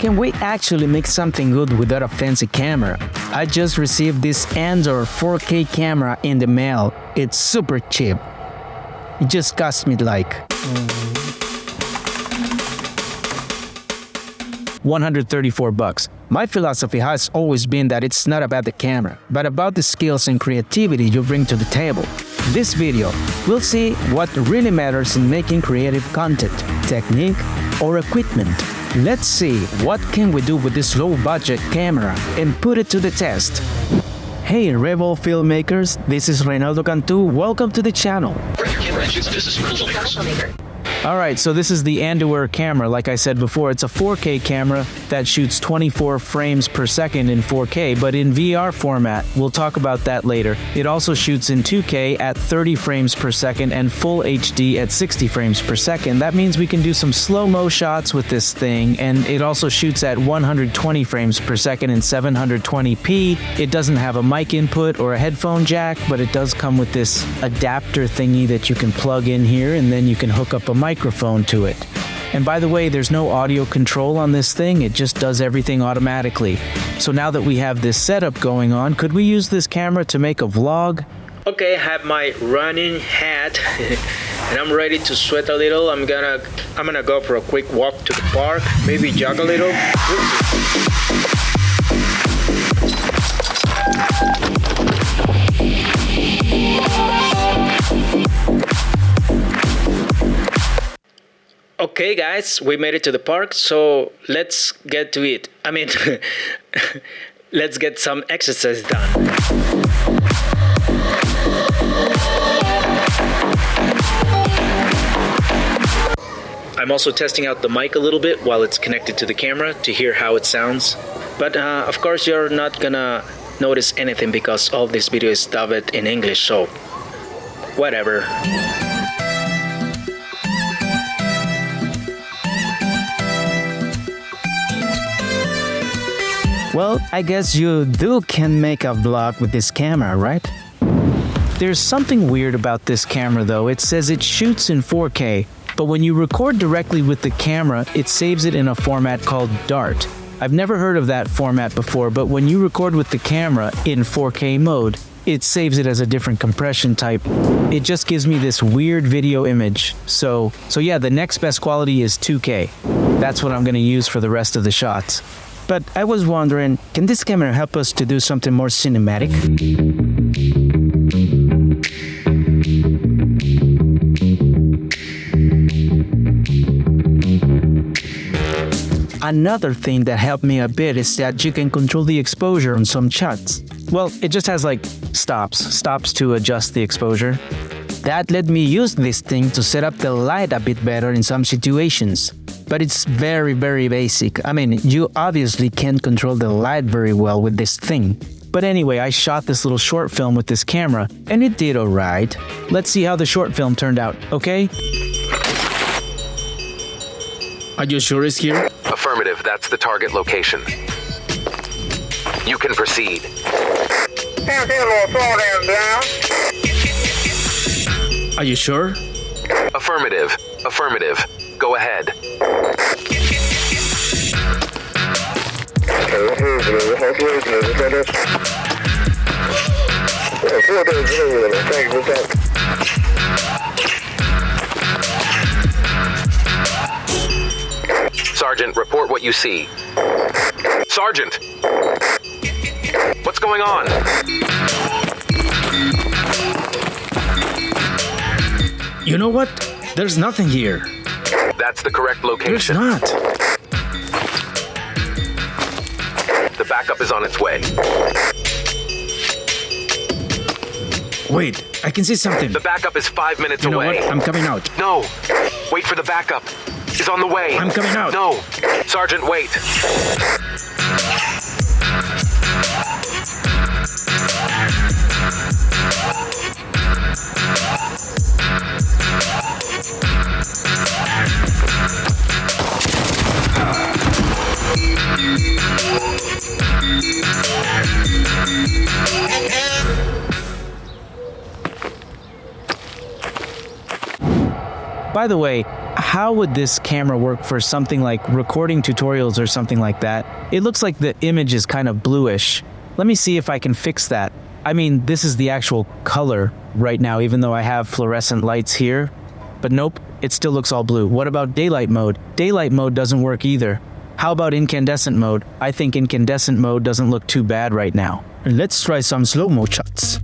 can we actually make something good without a fancy camera? I just received this Andor 4K camera in the mail. It's super cheap. It just cost me like 134 bucks. My philosophy has always been that it's not about the camera, but about the skills and creativity you bring to the table. In this video, we'll see what really matters in making creative content, technique or equipment. Let's see what can we do with this low-budget camera and put it to the test. Hey Rebel Filmmakers, this is Reynaldo Cantu, welcome to the channel. Alright, so this is the Andor camera. Like I said before, it's a 4K camera that shoots 24 frames per second in 4K, but in VR format. We'll talk about that later. It also shoots in 2K at 30 frames per second and Full HD at 60 frames per second. That means we can do some slow-mo shots with this thing, and it also shoots at 120 frames per second in 720p. It doesn't have a mic input or a headphone jack, but it does come with this adapter thingy that you can plug in here, and then you can hook up a microphone to it. And by the way, there's no audio control on this thing, it just does everything automatically. So now that we have this setup going on, could we use this camera to make a vlog? Okay, I have my running hat and I'm ready to sweat a little. I'm gonna go for a quick walk to the park, maybe jog a little. Okay guys, we made it to the park, so let's get to it. I mean, let's get some exercise done. I'm also testing out the mic a little bit while it's connected to the camera to hear how it sounds. But of course you're not gonna notice anything because all this video is dubbed in English, so whatever. Well, I guess you can make a vlog with this camera, right? There's something weird about this camera though. It says it shoots in 4K, but when you record directly with the camera, it saves it in a format called DART. I've never heard of that format before, but when you record with the camera in 4K mode, it saves it as a different compression type. It just gives me this weird video image. So yeah, the next best quality is 2K. That's what I'm gonna use for the rest of the shots. But I was wondering, can this camera help us to do something more cinematic? Another thing that helped me a bit is that you can control the exposure on some shots. Well, it just has like stops to adjust the exposure. That let me use this thing to set up the light a bit better in some situations. But it's very, very basic. I mean, you obviously can't control the light very well with this thing. But anyway, I shot this little short film with this camera, and it did alright. Let's see how the short film turned out, okay? Are you sure it's here? Affirmative, that's the target location. You can proceed. Are you sure? Affirmative. Go ahead. Sergeant, report what you see. Sergeant! What's going on? You know what? There's nothing here. That's the correct location. There's not. The backup is on its way. Wait, I can see something. The backup is 5 minutes away. You know what? I'm coming out. No! Wait for the backup. It's on the way. I'm coming out. No! Sergeant, wait. By the way, how would this camera work for something like recording tutorials or something like that? It looks like the image is kind of bluish. Let me see if I can fix that. I mean, this is the actual color right now, even though I have fluorescent lights here. But nope, it still looks all blue. What about daylight mode? Daylight mode doesn't work either. How about incandescent mode? I think incandescent mode doesn't look too bad right now. Let's try some slow-mo shots.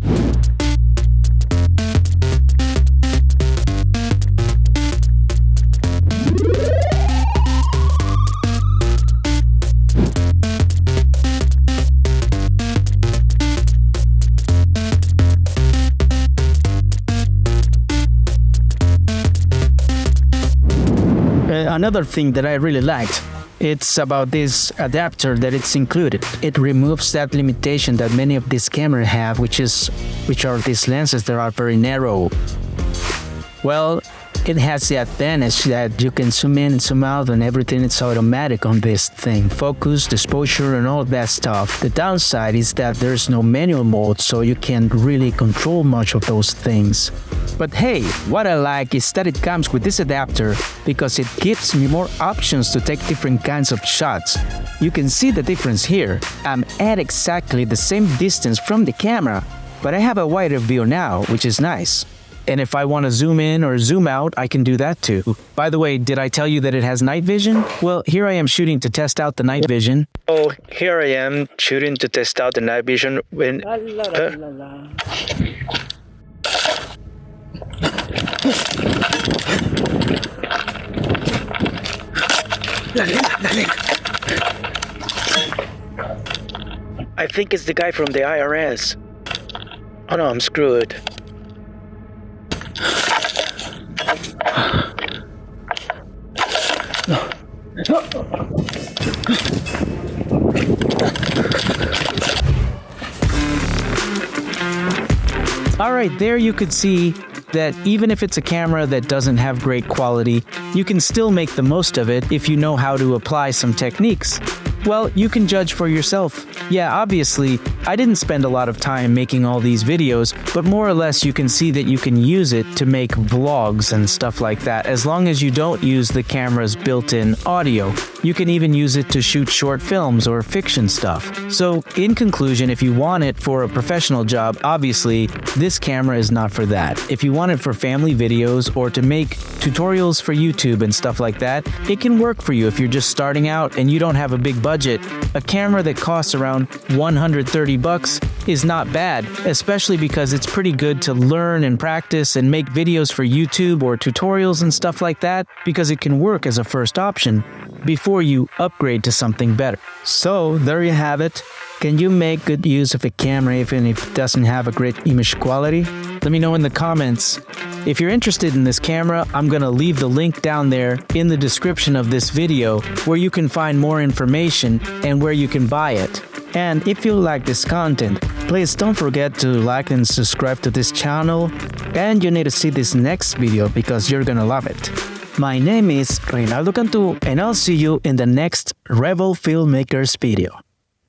Another thing that I really liked, it's about this adapter that it's included. It removes that limitation that many of these cameras have, which are these lenses that are very narrow. Well, it has the advantage that you can zoom in and zoom out and everything is automatic on this thing. Focus, exposure, and all that stuff. The downside is that there's no manual mode, so you can't really control much of those things. But hey, what I like is that it comes with this adapter because it gives me more options to take different kinds of shots. You can see the difference here. I'm at exactly the same distance from the camera, but I have a wider view now, which is nice. And if I want to zoom in or zoom out, I can do that too. By the way, did I tell you that it has night vision? Well, here I am shooting to test out the night vision. Oh, here I am shooting to test out the night vision when... I think it's the guy from the IRS. Oh no, I'm screwed. Alright, there you could see that even if it's a camera that doesn't have great quality, you can still make the most of it if you know how to apply some techniques. Well, you can judge for yourself. Yeah, obviously, I didn't spend a lot of time making all these videos, but more or less you can see that you can use it to make vlogs and stuff like that, as long as you don't use the camera's built-in audio. You can even use it to shoot short films or fiction stuff. So, in conclusion, if you want it for a professional job, obviously, this camera is not for that. If you want it for family videos or to make tutorials for YouTube and stuff like that, it can work for you if you're just starting out and you don't have a big budget. A camera that costs around $130 is not bad, especially because it's pretty good to learn and practice and make videos for YouTube or tutorials and stuff like that, because it can work as a first option before you upgrade to something better. So there you have it. Can you make good use of a camera even if it doesn't have a great image quality? Let me know in the comments. If you're interested in this camera, I'm gonna leave the link down there in the description of this video where you can find more information and where you can buy it. And if you like this content, please don't forget to like and subscribe to this channel, and you need to see this next video because you're gonna love it. My name is Reynaldo Cantu, and I'll see you in the next Rebel Filmmakers video.